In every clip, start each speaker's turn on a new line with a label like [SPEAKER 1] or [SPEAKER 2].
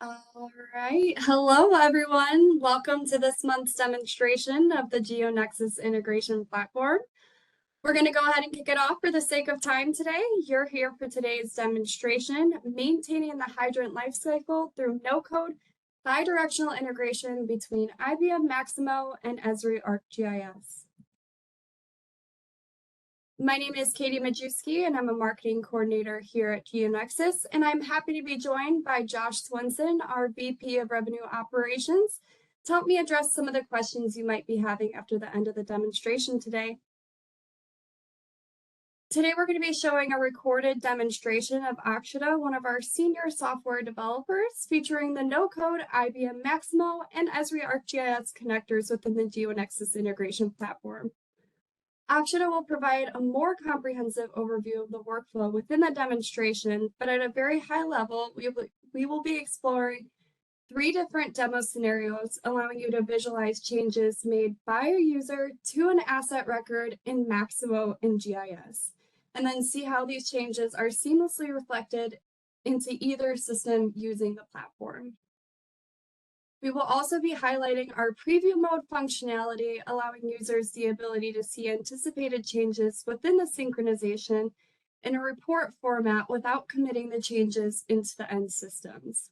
[SPEAKER 1] All right. Hello, everyone. Welcome to this month's demonstration of the Geonexus Integration Platform. We're going to go ahead and kick it off for the sake of time today. You're here for today's demonstration, maintaining the hydrant lifecycle through no-code bidirectional integration between IBM Maximo and Esri ArcGIS. My name is Katie Majewski, and I'm a marketing coordinator here at Geonexus, and I'm happy to be joined by Josh Swenson, our VP of Revenue Operations, to help me address some of the questions you might be having after the end of the demonstration today. Today, we're going to be showing a recorded demonstration of Akshita, one of our senior software developers, featuring the no-code IBM Maximo and Esri ArcGIS connectors within the Geonexus Integration Platform. Akshita will provide a more comprehensive overview of the workflow within the demonstration, but at a very high level, we will be exploring 3 different demo scenarios, allowing you to visualize changes made by a user to an asset record in Maximo and GIS, and then see how these changes are seamlessly reflected into either system using the platform. We will also be highlighting our preview mode functionality, allowing users the ability to see anticipated changes within the synchronization in a report format without committing the changes into the end systems.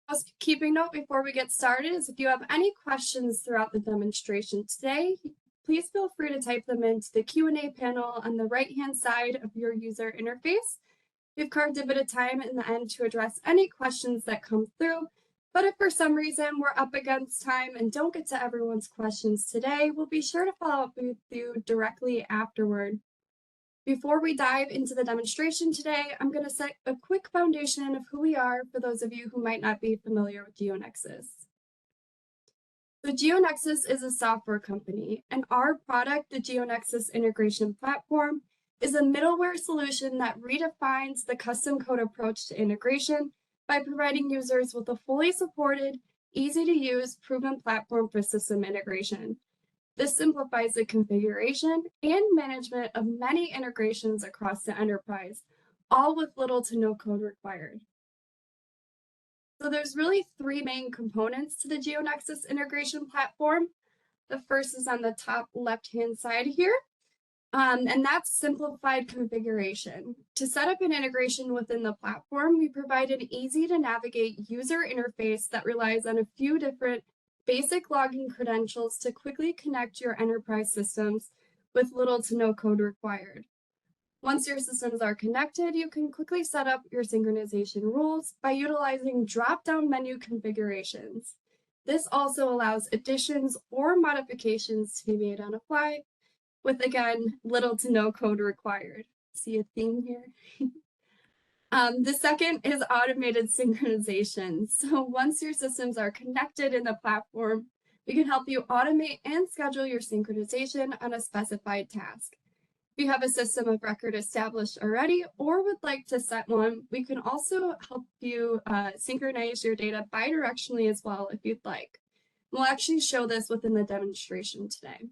[SPEAKER 1] Housekeeping note before we get started is if you have any questions throughout the demonstration today, please feel free to type them into the Q&A panel on the right-hand side of your user interface. We've carved a bit of time in the end to address any questions that come through, but if for some reason we're up against time and don't get to everyone's questions today, we'll be sure to follow up with you directly afterward. Before we dive into the demonstration today, I'm going to set a quick foundation of who we are for those of you who might not be familiar with Geonexus. So Geonexus is a software company, and our product, the Geonexus Integration Platform, is a middleware solution that redefines the custom code approach to integration by providing users with a fully supported, easy-to-use, proven platform for system integration. This simplifies the configuration and management of many integrations across the enterprise, all with little to no code required. So there's really 3 main components to the Geonexus Integration Platform. The first is on the top left-hand side here. And that's simplified configuration. To set up an integration within the platform, we provide an easy to navigate user interface that relies on a few different basic login credentials to quickly connect your enterprise systems with little to no code required. Once your systems are connected, you can quickly set up your synchronization rules by utilizing drop-down menu configurations. This also allows additions or modifications to be made on the fly, with, again, little to no code required. See a theme here? The second is automated synchronization. So once your systems are connected in the platform, we can help you automate and schedule your synchronization on a specified task. If you have a system of record established already or would like to set one, we can also help you synchronize your data bidirectionally as well if you'd like. We'll actually show this within the demonstration today.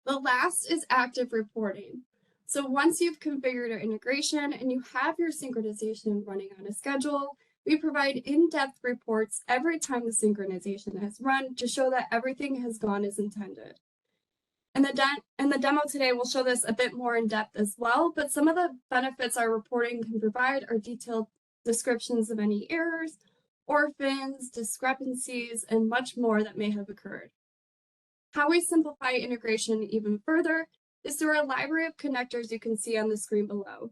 [SPEAKER 1] The last is active reporting. So once you've configured your integration and you have your synchronization running on a schedule, we provide in-depth reports every time the synchronization has run to show that everything has gone as intended. And the demo today will show this a bit more in depth as well, but some of the benefits our reporting can provide are detailed descriptions of any errors, orphans, discrepancies, and much more that may have occurred. How we simplify integration even further is through a library of connectors you can see on the screen below.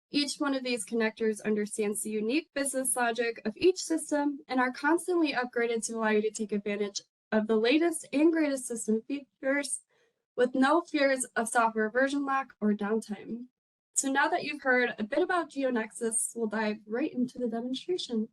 [SPEAKER 1] Each one of these connectors understands the unique business logic of each system and are constantly upgraded to allow you to take advantage of the latest and greatest system features with no fears of software version lock or downtime. So now that you've heard a bit about Geonexus, we'll dive right into the demonstration.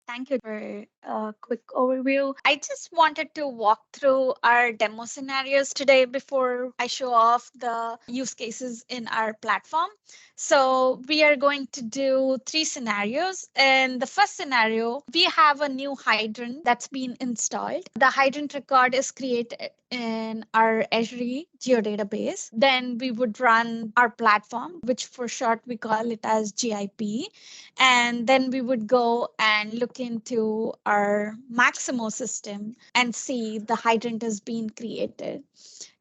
[SPEAKER 2] Thank you for a quick overview. I just wanted to walk through our demo scenarios today before I show off the use cases in our platform. So we are going to do 3 scenarios. In the first scenario, we have a new hydrant that's been installed. The hydrant record is created in our Esri geodatabase. Then we would run our platform, which for short we call it as GIP. And then we would go and look into our Maximo system and see the hydrant has been created.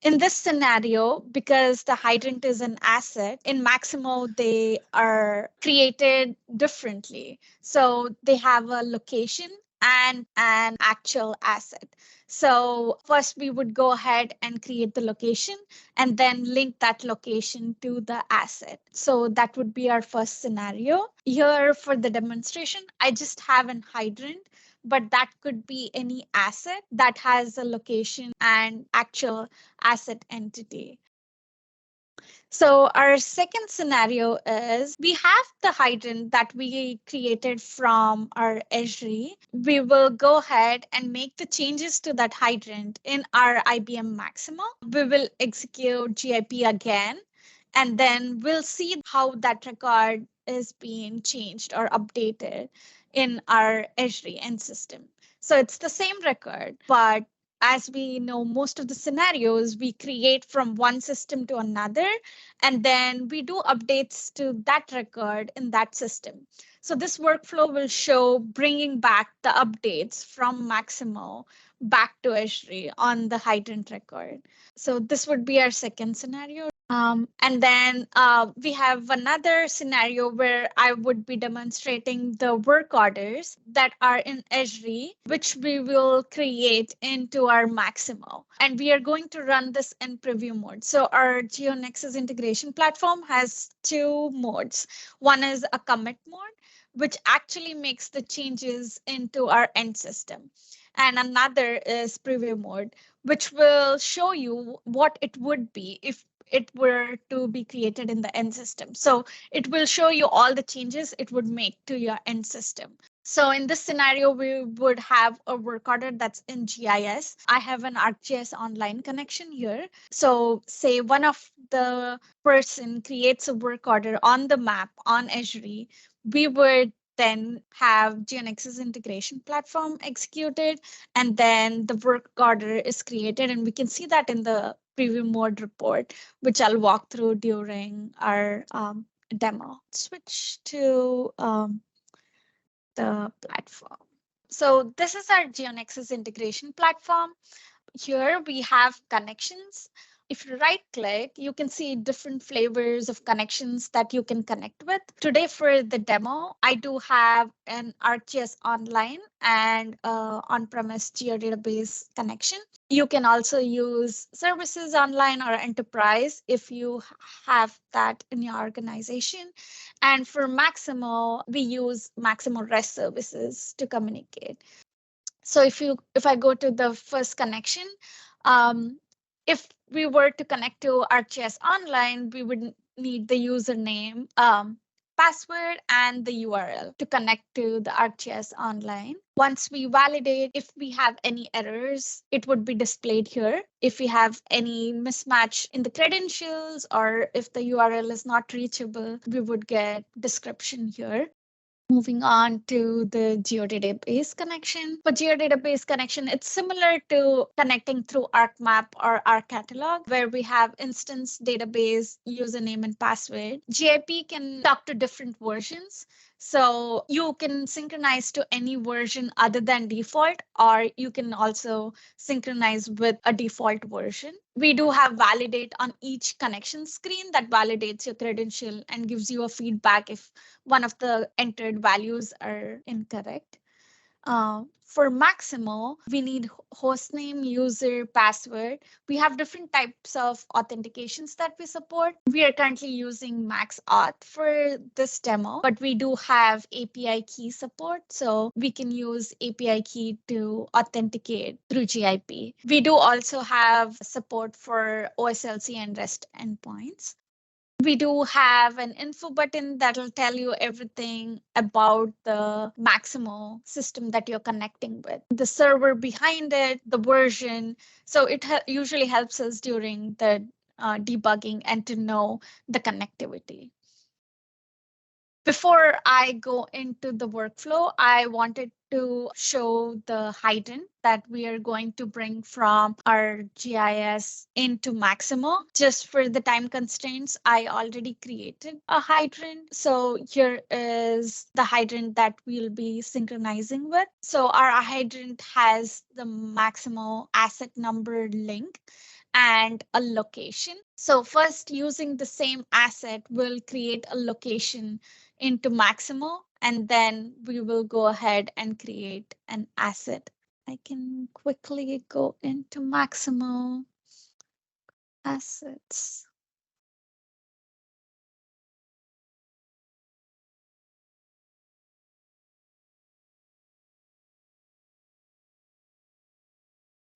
[SPEAKER 2] In this scenario, because the hydrant is an asset, in Maximo, they are created differently. So they have a location and an actual asset. So first we would go ahead and create the location and then link that location to the asset. So that would be our first scenario. Here for the demonstration, I just have an hydrant, but that could be any asset that has a location and actual asset entity. So our second scenario is we have the hydrant that we created from our Esri. We will go ahead and make the changes to that hydrant in our IBM Maximo. We will execute GIP again, and then we'll see how that record is being changed or updated in our Esri end system. So it's the same record, but as we know, most of the scenarios we create from one system to another, and then we do updates to that record in that system. So this workflow will show bringing back the updates from Maximo back to Esri on the hydrant record. So this would be our second scenario. And then we have another scenario where I would be demonstrating the work orders that are in Esri, which we will create into our Maximo. And we are going to run this in preview mode. So our Geonexus Integration Platform has 2 modes. One is a commit mode, which actually makes the changes into our end system. And another is preview mode, which will show you what it would be if it were to be created in the end system. So it will show you all the changes it would make to your end system. So in this scenario, we would have a work order that's in GIS. I have an ArcGIS online connection here. So say one of the person creates a work order on the map on Esri, we would then have Geonexus Integration Platform executed, and then the work order is created, and we can see that in the preview mode report, which I'll walk through during our demo. Switch to the platform. So this is our Geonexus Integration Platform. Here we have connections. If you right click, you can see different flavors of connections that you can connect with. Today for the demo, I do have an ArcGIS Online and on-premise geodatabase connection. You can also use services online or enterprise if you have that in your organization. And for Maximo, we use Maximo REST services to communicate. So if I go to the first connection, if we were to connect to ArcGIS Online, we would need the username, password, and the URL to connect to the ArcGIS Online. Once we validate, if we have any errors, it would be displayed here. If we have any mismatch in the credentials or if the URL is not reachable, we would get description here. Moving on to the geodatabase connection. For geodatabase connection, it's similar to connecting through ArcMap or ArcCatalog, where we have instance database, username, and password. GIP can talk to different versions. So you can synchronize to any version other than default, or you can also synchronize with a default version. We do have validate on each connection screen that validates your credential and gives you a feedback if one of the entered values are incorrect. For Maximo, we need hostname, user, password. We have different types of authentications that we support. We are currently using MaxAuth for this demo, but we do have API key support. So we can use API key to authenticate through GIP. We do also have support for OSLC and REST endpoints. We do have an info button that will tell you everything about the Maximo system that you're connecting with, the server behind it, the version. So it usually helps us during the debugging and to know the connectivity. Before I go into the workflow, I wanted to show the hydrant that we are going to bring from our GIS into Maximo. Just for the time constraints, I already created a hydrant. So here is the hydrant that we'll be synchronizing with. So our hydrant has the Maximo asset number link and a location. So first, using the same asset, we'll create a location into Maximo, and then we will go ahead and create an asset. I can quickly go into Maximo assets.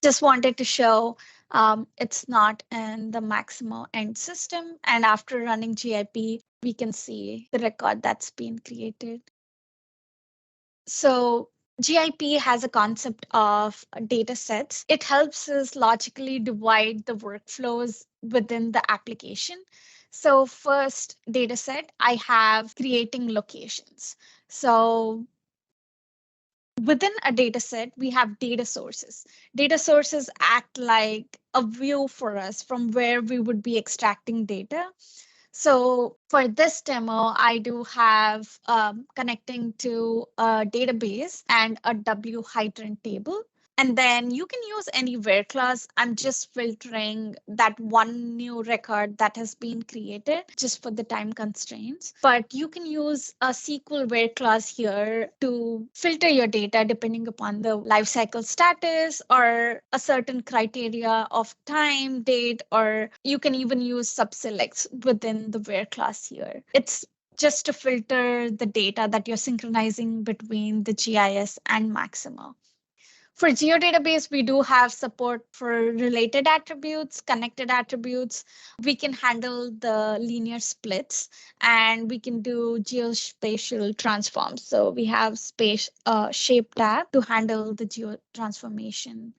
[SPEAKER 2] Just wanted to show it's not in the Maximo end system. And after running GIP, we can see the record that's been created. So GIP has a concept of data sets. It helps us logically divide the workflows within the application. So first data set, I have creating locations. So within a data set, we have data sources. Data sources act like a view for us from where we would be extracting data. So for this demo, I do have connecting to a database and a W hydrant table. And then you can use any where clause. I'm just filtering that one new record that has been created just for the time constraints. But you can use a SQL where clause here to filter your data depending upon the lifecycle status or a certain criteria of time, date, or you can even use subselects within the where clause here. It's just to filter the data that you're synchronizing between the GIS and Maximo. For geodatabase, we do have support for related attributes, connected attributes. We can handle the linear splits, and we can do geospatial transforms. So we have space shape tab to handle the geo transformation.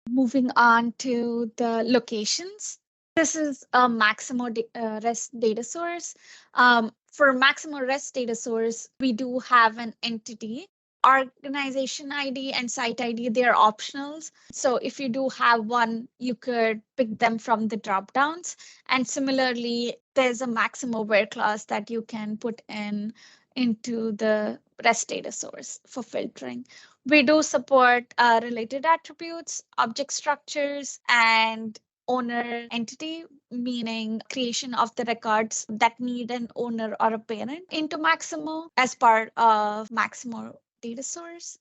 [SPEAKER 2] Moving on to the locations. This is a Maximo REST data source. For Maximo REST data source, we do have an entity. Organization ID and site ID, they're optionals. So if you do have one, you could pick them from the dropdowns. And similarly, there's a Maximo where clause that you can put into the REST data source for filtering. We do support related attributes, object structures, and owner entity, meaning creation of the records that need an owner or a parent into Maximo as part of Maximo data source.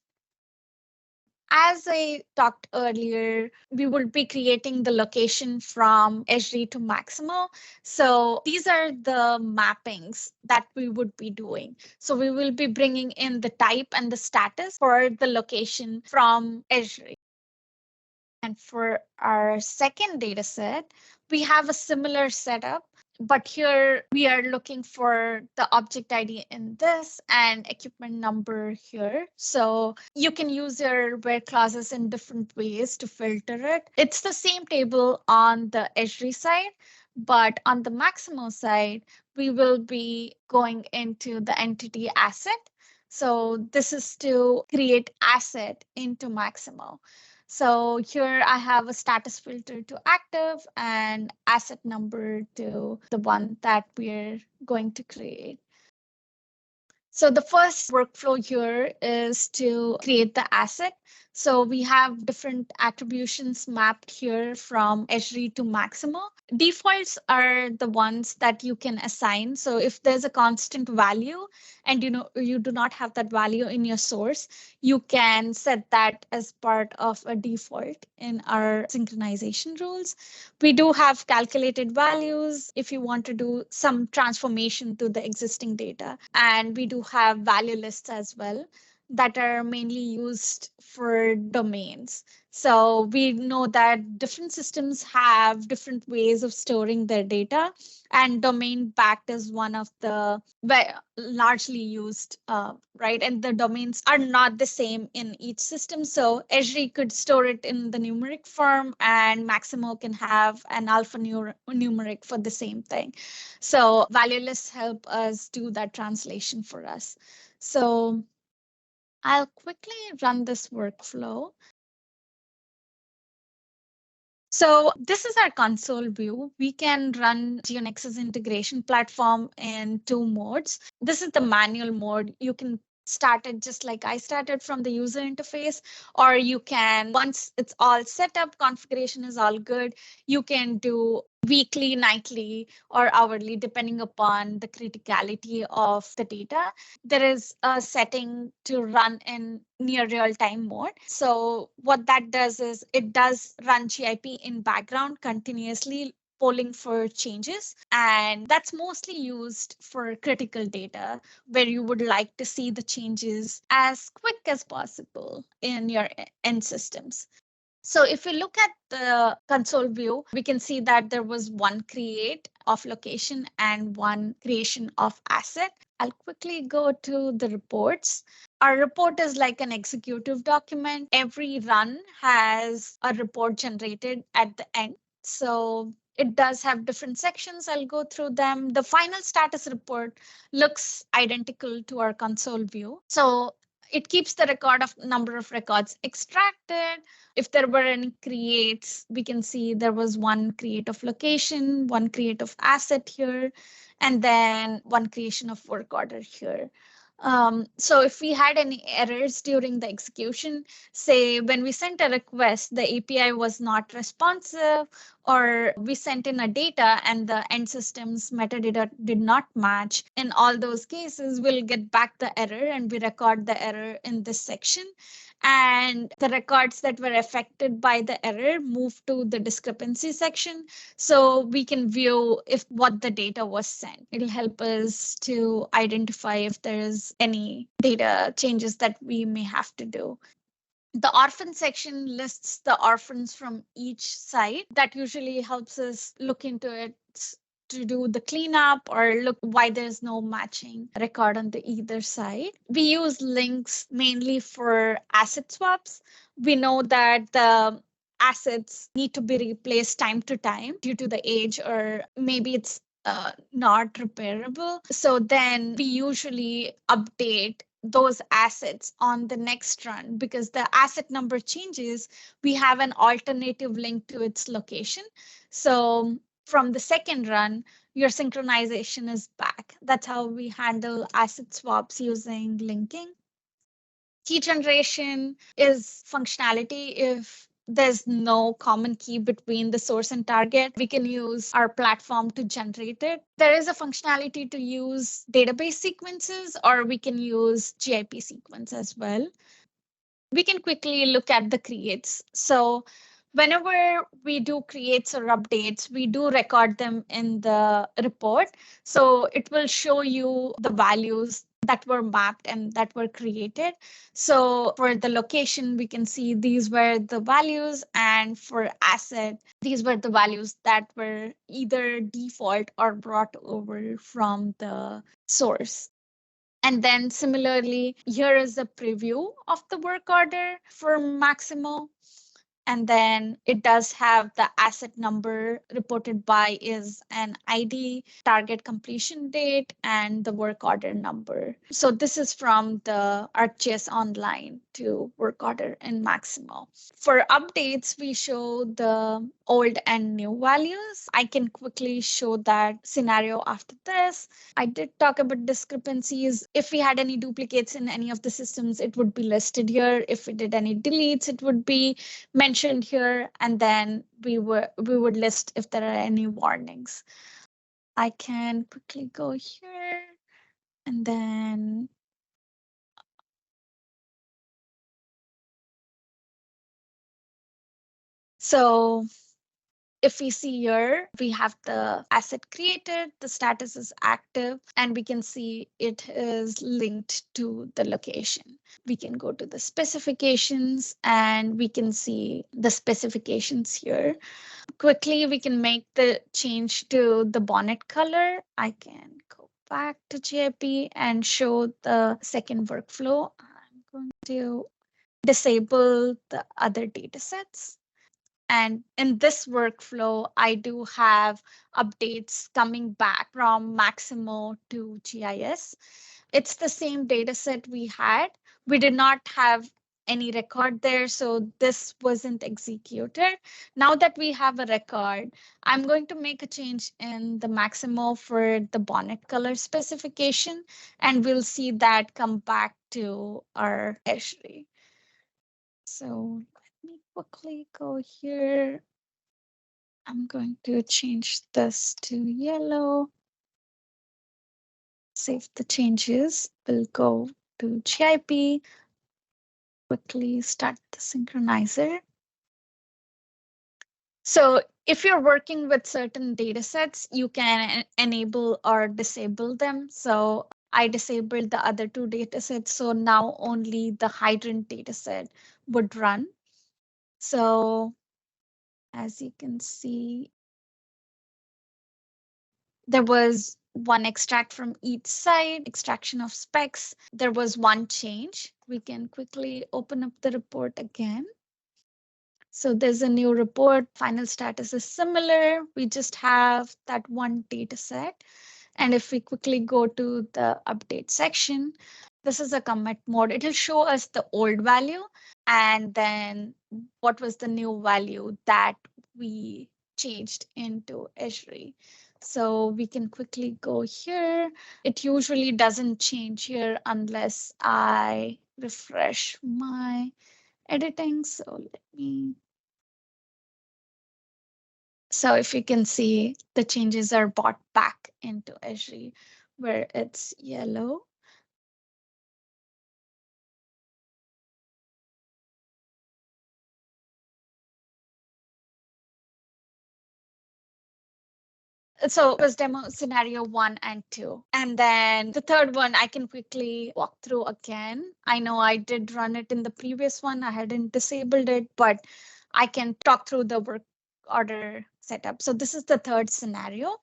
[SPEAKER 2] As I talked earlier, we would be creating the location from Esri to Maximo. So these are the mappings that we would be doing. So we will be bringing in the type and the status for the location from Esri. And for our second data set, we have a similar setup, but here we are looking for the object ID in this and equipment number here. So you can use your where clauses in different ways to filter it. It's the same table on the Esri side, but on the Maximo side, we will be going into the entity asset. So this is to create asset into Maximo. So here I have a status filter to active and asset number to the one that we're going to create. So the first workflow here is to create the asset. So we have different attributions mapped here from Esri to Maximo. Defaults are the ones that you can assign. So if there's a constant value and you do not have that value in your source, you can set that as part of a default in our synchronization rules. We do have calculated values if you want to do some transformation to the existing data. And we do have value lists as well. that are mainly used for domains. So we know that different systems have different ways of storing their data, and domain backed is one of the largely used, right? And the domains are not the same in each system. So Esri could store it in the numeric form, and Maximo can have an alphanumeric for the same thing. So value lists help us do that translation for us. So I'll quickly run this workflow. So this is our console view. We can run Geonexus Integration Platform in two modes. This is the manual mode. You can start it just like I started from the user interface, or you can, once it's all set up, configuration is all good, you can do weekly, nightly, or hourly, depending upon the criticality of the data. There is a setting to run in near real-time mode. So what that does is it does run GIP in background continuously, polling for changes. And that's mostly used for critical data where you would like to see the changes as quick as possible in your end systems. So if we look at the console view, we can see that there was one create of location and one creation of asset. I'll quickly go to the reports. Our report is like an executive document. Every run has a report generated at the end. So it does have different sections. I'll go through them. The final status report looks identical to our console view. So it keeps the record of number of records extracted. If there were any creates, we can see there was one create of location, one create of asset here, and then one creation of work order here. So if we had any errors during the execution, say when we sent a request, the API was not responsive, or we sent in a data and the end system's metadata did not match, in all those cases, we'll get back the error and we record the error in this section. And the records that were affected by the error move to the discrepancy section, so we can view if what the data was sent. It'll help us to identify if there's any data changes that we may have to do. The orphan section lists the orphans from each site. That usually helps us look into it to do the cleanup or look why there's no matching record on the either side. We use links mainly for asset swaps. We know that the assets need to be replaced time to time due to the age, or maybe it's not repairable. So then we usually update those assets on the next run, because the asset number changes, we have an alternative link to its location. So from the second run, your synchronization is back. That's how we handle asset swaps using linking. Key generation is functionality. If there's no common key between the source and target, we can use our platform to generate it. There is a functionality to use database sequences, or we can use GIP sequence as well. We can quickly look at the creates. So whenever we do creates or updates, we do record them in the report. So it will show you the values that were mapped and that were created. So for the location, we can see these were the values, and for asset, these were the values that were either default or brought over from the source. And then similarly, here is a preview of the work order for Maximo. And then it does have the asset number reported by is an ID, target completion date, and the work order number. So this is from the ArcGIS Online to work order in Maximo. For updates, we show the old and new values. I can quickly show that scenario after this. I did talk about discrepancies. If we had any duplicates in any of the systems, it would be listed here. If we did any deletes, it would be mentioned here, and then we would list if there are any warnings. I can quickly go here, and then so if we see here, we have the asset created, the status is active, and we can see it is linked to the location. We can go to the specifications and we can see the specifications here. Quickly, we can make the change to the bonnet color. I can go back to GIP and show the second workflow. I'm going to disable the other data sets. And in this workflow, I do have updates coming back from Maximo to GIS. It's the same data set we had. We did not have any record there, so this wasn't executed. Now that we have a record, I'm going to make a change in the Maximo for the bonnet color specification, and we'll see that come back to our Esri. So let me quickly go here. I'm going to change this to yellow. Save the changes. We'll go to GIP. Quickly start the synchronizer. So if you're working with certain data sets, you can enable or disable them. So I disabled the other two data sets. So now only the Hydrant data set would run. So as you can see, there was one extract from each side, extraction of specs. There was one change. We can quickly open up the report again. So there's a new report. Final status is similar. We just have that one data set. And if we quickly go to the update section, this is a commit mode. It'll show us the old value and then what was the new value that we changed into Esri. So we can quickly go here. It usually doesn't change here unless I refresh my editing. So let me. So if you can see, the changes are brought back into Esri where it's yellow. So it was demo scenario 1 and 2. And then the third one, I can quickly walk through again. I know I did run it in the previous one. I hadn't disabled it, but I can talk through the work order setup. So this is the third scenario.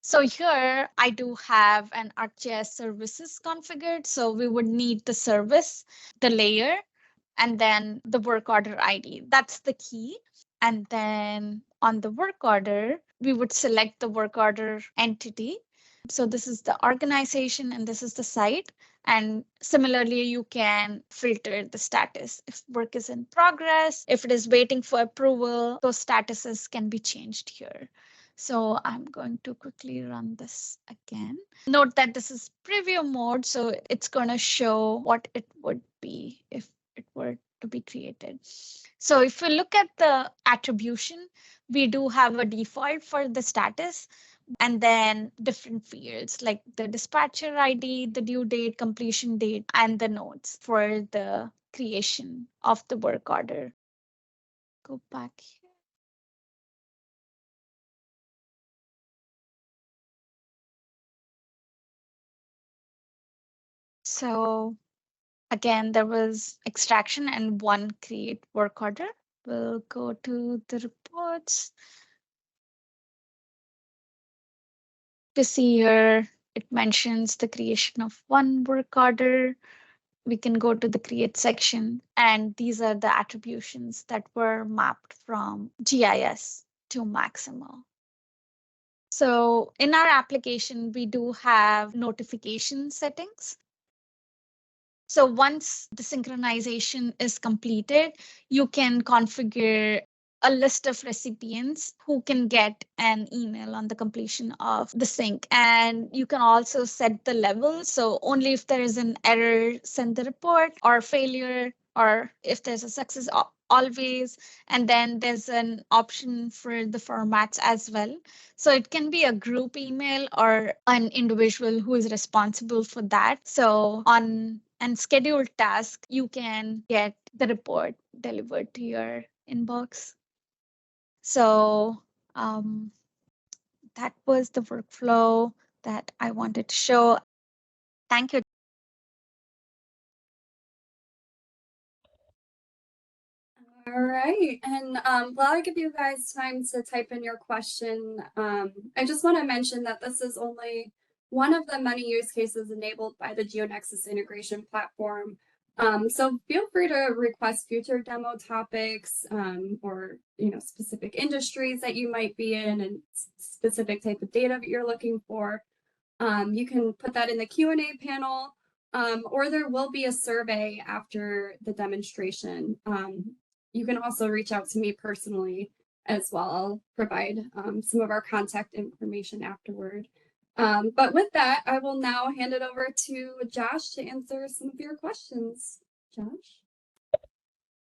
[SPEAKER 2] So here I do have an ArcGIS services configured. So we would need the service, the layer, and then the work order ID. That's the key. And then on the work order, we would select the work order entity. So this is the organization and this is the site. And similarly, you can filter the status. If work is in progress, if it is waiting for approval, those statuses can be changed here. So I'm going to quickly run this again. Note that this is preview mode, so it's going to show what it would be if it were to be created. So if we look at the attribution, we do have a default for the status and then different fields like the dispatcher ID, the due date, completion date, and the nodes for the creation of the work order. Go back here. So again, there was extraction and one create work order. We'll go to the reports. To see here, it mentions the creation of one work order. We can go to the create section, and these are the attributions that were mapped from GIS to Maximo. So in our application, we do have notification settings. So once the synchronization is completed, you can configure a list of recipients who can get an email on the completion of the sync. And you can also set the level. So only if there is an error, send the report, or failure, or if there's a success, always. And then there's an option for the formats as well. So it can be a group email or an individual who is responsible for that. So on an scheduled task, you can get the report delivered to your inbox. So that was the workflow that I wanted to show. Thank you.
[SPEAKER 1] All right, and while I give you guys time to type in your question, I just want to mention that this is only one of the many use cases enabled by the Geonexus Integration Platform. So feel free to request future demo topics or specific industries that you might be in and specific type of data that you're looking for. You can put that in the Q&A panel, or there will be a survey after the demonstration. You can also reach out to me personally as well. I'll provide some of our contact information afterward. But with that, I will now hand it over to Josh to answer some of your questions. Josh?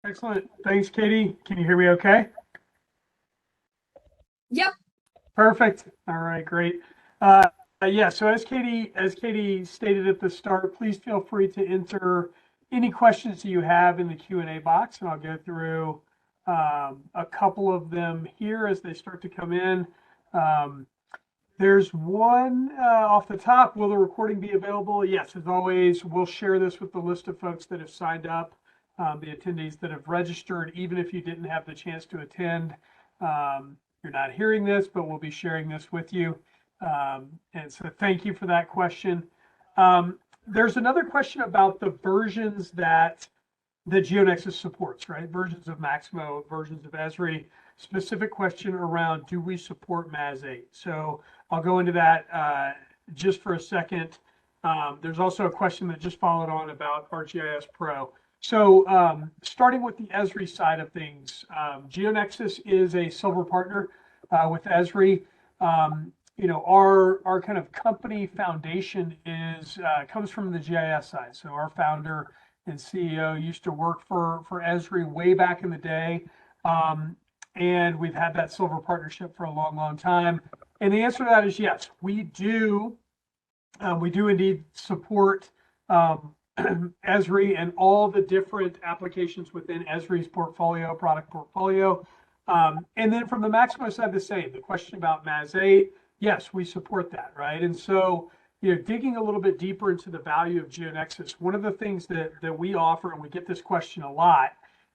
[SPEAKER 3] Excellent. Thanks, Katie. Can you hear me okay?
[SPEAKER 1] Yep.
[SPEAKER 3] Perfect. All right, great. Yeah, so as Katie stated at the start, please feel free to enter any questions that you have in the Q&A box, and I'll go through a couple of them here as they start to come in. There's one off the top. Will the recording be available? Yes, as always, we'll share this with the list of folks that have signed up, the attendees that have registered, even if you didn't have the chance to attend. You're not hearing this, but we'll be sharing this with you. And so thank you for that question. There's another question about the versions that the Geonexus supports, right? Versions of Maximo, versions of Esri. Specific question around, do we support MAS 8? So I'll go into that just for a second. There's also a question that just followed on about ArcGIS Pro. So starting with the Esri side of things, Geonexus is a silver partner with Esri. Our kind of company foundation comes from the GIS side. So our founder and CEO used to work for Esri way back in the day. And we've had that silver partnership for a long, long time. And the answer to that is yes, we do indeed support Esri and all the different applications within Esri's product portfolio. And then from the Maximo side, the same. The question about MAS 8, yes, we support that, right? And so, digging a little bit deeper into the value of Geonexus, one of the things that we offer, and we get this question a lot,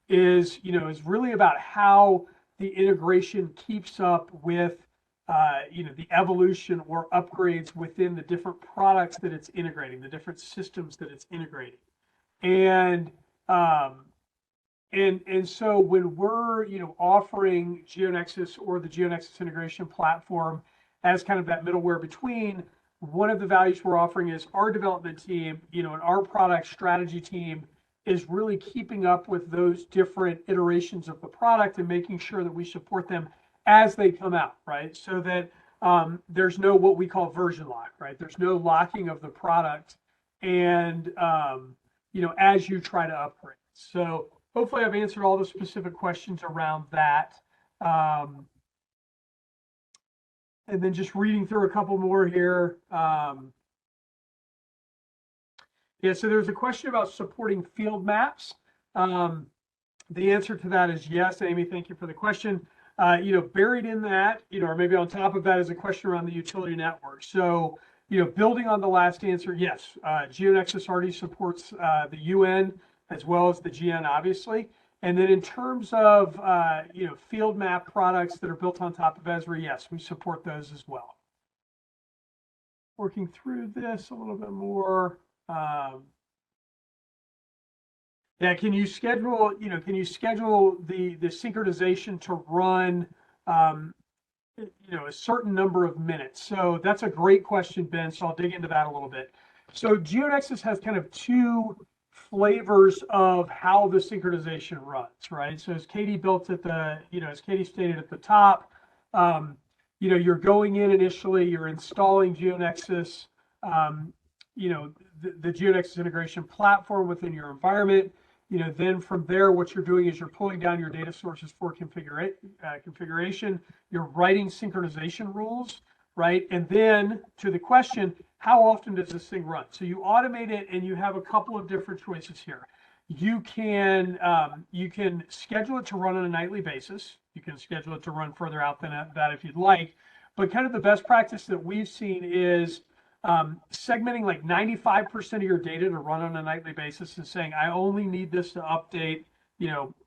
[SPEAKER 3] is really about how the integration keeps up with the evolution or upgrades within the different products that it's integrating, the different systems that it's integrating. And so when we're offering Geonexus or the Geonexus Integration Platform as kind of that middleware between, one of the values we're offering is our development team, and our product strategy team is really keeping up with those different iterations of the product and making sure that we support them as they come out, right? So that there's no what we call version lock, right? There's no locking of the product and, as you try to upgrade. So hopefully I've answered all the specific questions around that. And then just reading through a couple more here. Yeah, so there's a question about supporting field maps. The answer to that is yes, Amy, thank you for the question. Buried in that, or maybe on top of that is a question around the utility network. So, building on the last answer, yes, Geonexus already supports the UN as well as the GN, obviously. And then in terms of, field map products that are built on top of Esri, yes, we support those as well. Working through this a little bit more. Yeah, can you schedule the synchronization to run, a certain number of minutes? So that's a great question, Ben. So I'll dig into that a little bit. So Geonexus has kind of two flavors of how the synchronization runs, right? So as Katie as Katie stated at the top, you're going in initially, you're installing Geonexus, the Geonexus Integration Platform within your environment. Then from there, what you're doing is you're pulling down your data sources for configuration. You're writing synchronization rules, right? And then to the question, how often does this thing run? So you automate it, and you have a couple of different choices here. you can schedule it to run on a nightly basis. You can schedule it to run further out than that if you'd like. But kind of the best practice that we've seen is segmenting like 95% of your data to run on a nightly basis and saying, I only need this to update,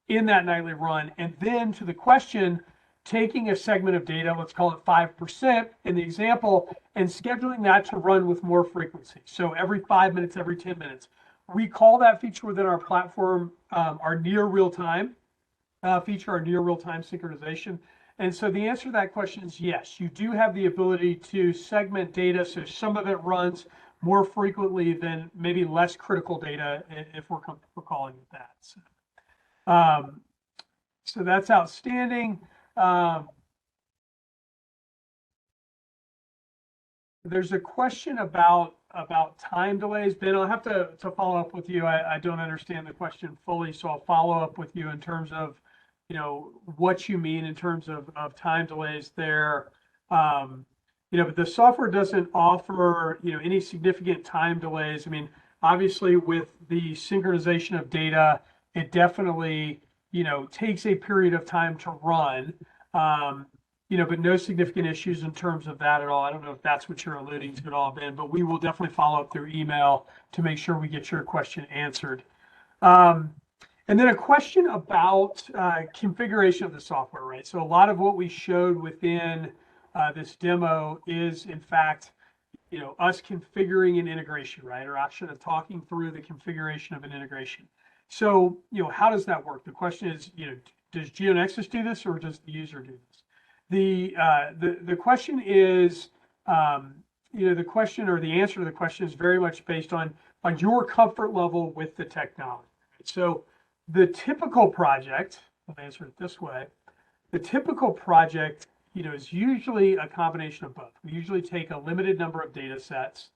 [SPEAKER 3] in that nightly run. And then to the question, taking a segment of data, let's call it 5% in the example, and scheduling that to run with more frequency. So every 5 minutes, every 10 minutes. We call that feature within our platform our near real-time feature, our near real-time synchronization. And so the answer to that question is yes, you do have the ability to segment data. So some of it runs more frequently than maybe less critical data, if we're calling it that. So that's outstanding. There's a question about time delays. Ben, I'll have to follow up with you. I don't understand the question fully, so I'll follow up with you in terms of what you mean in terms of time delays there. But the software doesn't offer any significant time delays. I mean, obviously with the synchronization of data, it definitely takes a period of time to run. But no significant issues in terms of that at all. I don't know if that's what you're alluding to at all, Ben, but we will definitely follow up through email to make sure we get your question answered. And then a question about configuration of the software, right? So a lot of what we showed within this demo is, in fact, us configuring an integration, right? Or actually talking through the configuration of an integration. So, how does that work? The question is, does Geonexus do this or does the user do this? The question is, the question or the answer to the question is very much based on your comfort level with the technology. So the typical project, I'll answer it this way, the typical project, is usually a combination of both. We usually take a limited number of data sets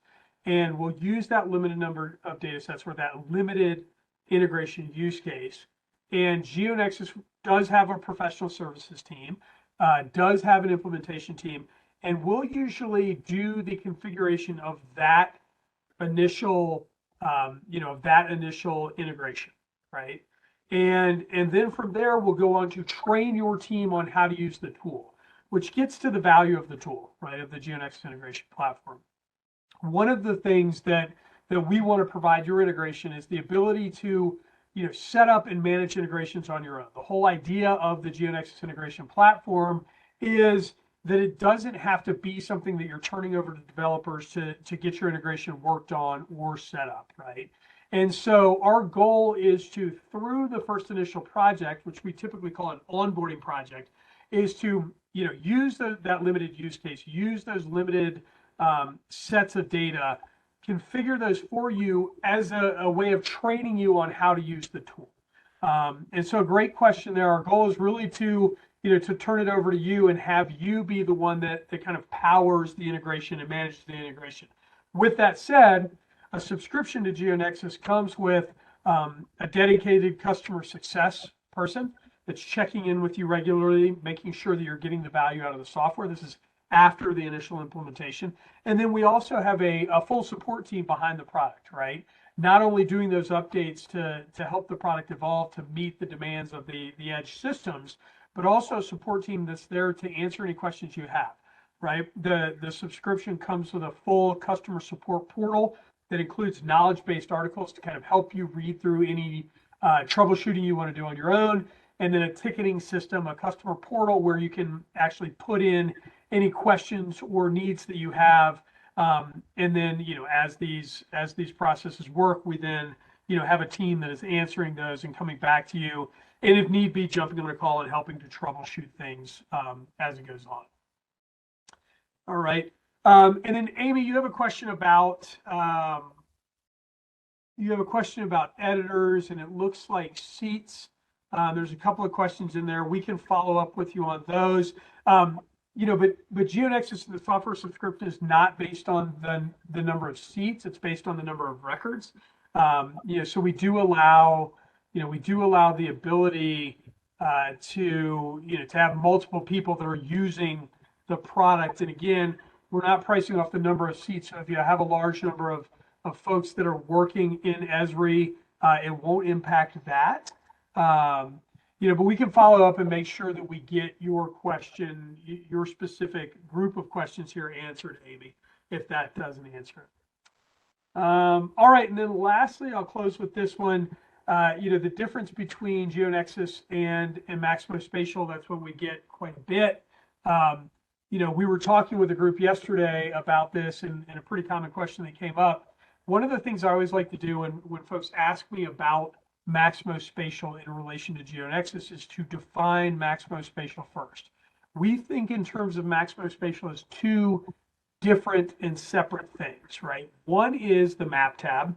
[SPEAKER 3] and we'll use that limited number of data sets for that limited integration use case. And Geonexus does have a professional services team, does have an implementation team, and we'll usually do the configuration of that initial, integration, right? And then from there, we'll go on to train your team on how to use the tool, which gets to the value of the tool, right, of the Geonexus Integration Platform. One of the things that we want to provide your integration is the ability to set up and manage integrations on your own. The whole idea of the Geonexus Integration Platform is that it doesn't have to be something that you're turning over to developers to get your integration worked on or set up, right? And so our goal is to, through the first initial project, which we typically call an onboarding project, is to use that limited use case, use those limited sets of data, configure those for you as a way of training you on how to use the tool. And so, great question there. Our goal is really to turn it over to you and have you be the one that kind of powers the integration and manages the integration. With that said, a subscription to Geonexus comes with a dedicated customer success person that's checking in with you regularly, making sure that you're getting the value out of the software. This is after the initial implementation. And then we also have a full support team behind the product, right? Not only doing those updates to help the product evolve to meet the demands of the edge systems, but also a support team that's there to answer any questions you have, right? The subscription comes with a full customer support portal that includes knowledge-based articles to kind of help you read through any troubleshooting you want to do on your own, and then a ticketing system, a customer portal where you can actually put in any questions or needs that you have. And then, as these processes work, we then, have a team that is answering those and coming back to you, and if need be, jumping on a call and helping to troubleshoot things as it goes on. All right. And then Amy, you have a question about editors, and it looks like seats. There's a couple of questions in there. We can follow up with you on those. But Geonexus, the software subscription, is not based on the number of seats. It's based on the number of records. So we do allow the ability to have multiple people that are using the product. And again, we're not pricing off the number of seats. So if you have a large number of folks that are working in Esri, it won't impact that. But we can follow up and make sure that we get your question, your specific group of questions here answered, Amy, if that doesn't answer it. All right, and then lastly, I'll close with this one. The difference between Geonexus and Maximo Spatial, that's when we get quite a bit. We were talking with a group yesterday about this, and a pretty common question that came up. One of the things I always like to do when folks ask me about Maximo Spatial in relation to Geonexus is to define Maximo Spatial first. We think in terms of Maximo Spatial as two different and separate things, right? One is the map tab,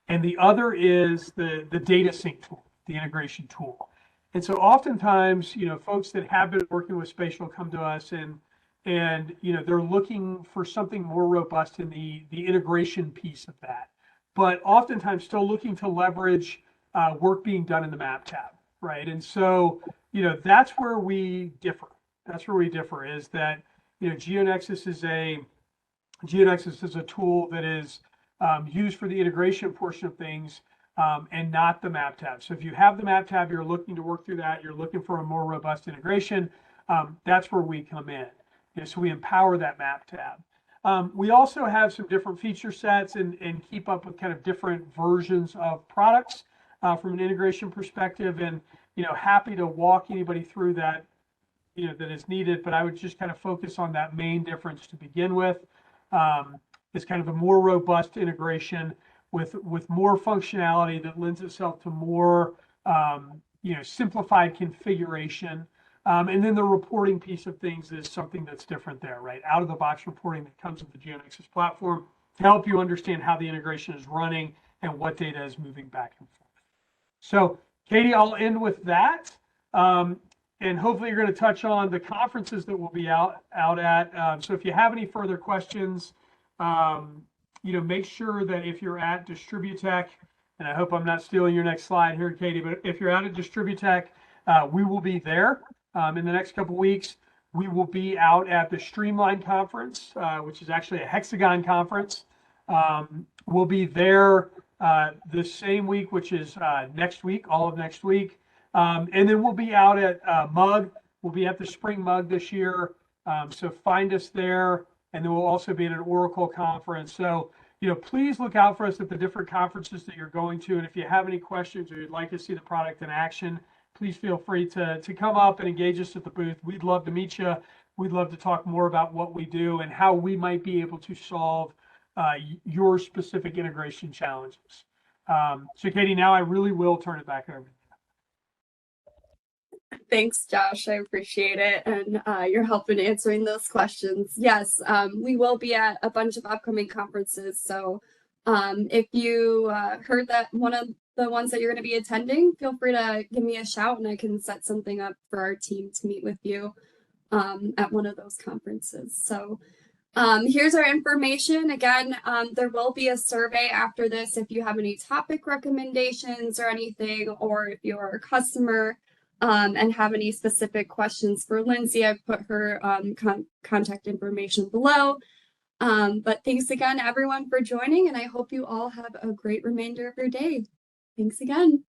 [SPEAKER 3] and the other is the data sync tool, the integration tool. And so oftentimes, folks that have been working with Spatial come to us and they're looking for something more robust in the integration piece of that, but oftentimes still looking to leverage work being done in the map tab, right? And so, that's where we differ. That's where we differ is that, Geonexus is a tool that is used for the integration portion of things and not the map tab. So if you have the map tab, you're looking to work through that, you're looking for a more robust integration, that's where we come in. So we empower that map tab. We also have some different feature sets and keep up with kind of different versions of products from an integration perspective, and happy to walk anybody through that that is needed, but I would just kind of focus on that main difference to begin with. It's kind of a more robust integration with more functionality that lends itself to more simplified configuration. And then the reporting piece of things is something that's different there, right? Out of the box reporting that comes with the Geonexus platform to help you understand how the integration is running and what data is moving back and forth. So Katie, I'll end with that. And hopefully you're going to touch on the conferences that we'll be out at. So if you have any further questions, make sure that if you're at Distributech, and I hope I'm not stealing your next slide here, Katie, but if you're out at Distributech, we will be there in the next couple weeks. We will be out at the Streamline conference, which is actually a Hexagon conference. We'll be there the same week, which is next week, all of next week. And then we'll be out at MUG. We'll be at the Spring MUG this year. So find us there. And then we'll also be at an Oracle conference. So, please look out for us at the different conferences that you're going to. And if you have any questions or you'd like to see the product in action, please feel free to come up and engage us at the booth. We'd love to meet you. We'd love to talk more about what we do and how we might be able to solve your specific integration challenges. So Katie, now I really will turn it back over to you.
[SPEAKER 1] Thanks, Josh. I appreciate it. And your help in answering those questions. Yes, we will be at a bunch of upcoming conferences. So if you heard that one of the ones that you're going to be attending, feel free to give me a shout and I can set something up for our team to meet with you at one of those conferences. So here's our information. Again, there will be a survey after this if you have any topic recommendations or anything, or if you're a customer and have any specific questions for Lindsay. I've put her contact information below. But thanks again, everyone, for joining, and I hope you all have a great remainder of your day. Thanks again.